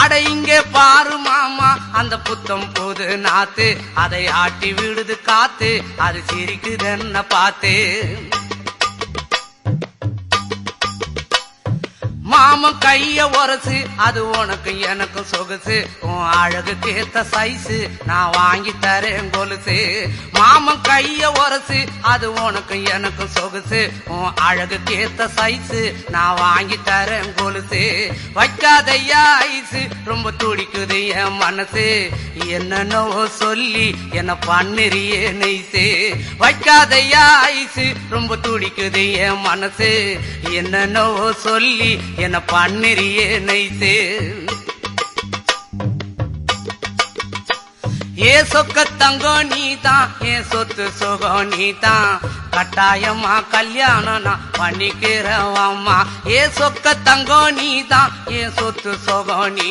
அட இங்கே பாரு மாமா அந்த புத்தம் புது நாத்து, அதை ஆட்டி விடுது காத்து, அது சிரிக்குது என்ன பார்த்து. மாமன் கைய உரசு, அது உனக்கு எனக்கும் சொகுசு, உன் அழகுக்கு ஏத்த சைஸு நான் வாங்கி தரேன் கொலுசு. மாமன் கைய உரசு, அது உனக்கு எனக்கும் சொகுசு, உன் அழகுக்கு ஏத்த சைஸு நான் வாங்கி தரேன் கொலுசு. வைக்காதையா ஐசு, ரொம்ப துடிக்குது என் மனசு, என்னன்னோ சொல்லி என்ன பண்ணுறியே நெய்சு. வைக்காதையா ஐசு, ரொம்ப துடிக்குது என் மனசு, என்னன்னோ சொல்லி என்ன பண்ணுறியே நைசே. ஏ சொக்க தங்கம் நீதான், ஏன் சொத்து சுகம் நீதான், கட்டாயமா கல்யாணம் நான் பண்ணிக்கிறவாமா. ஏ சொக்க தங்கம் நீதான், ஏன் சொத்து சுகம் நீ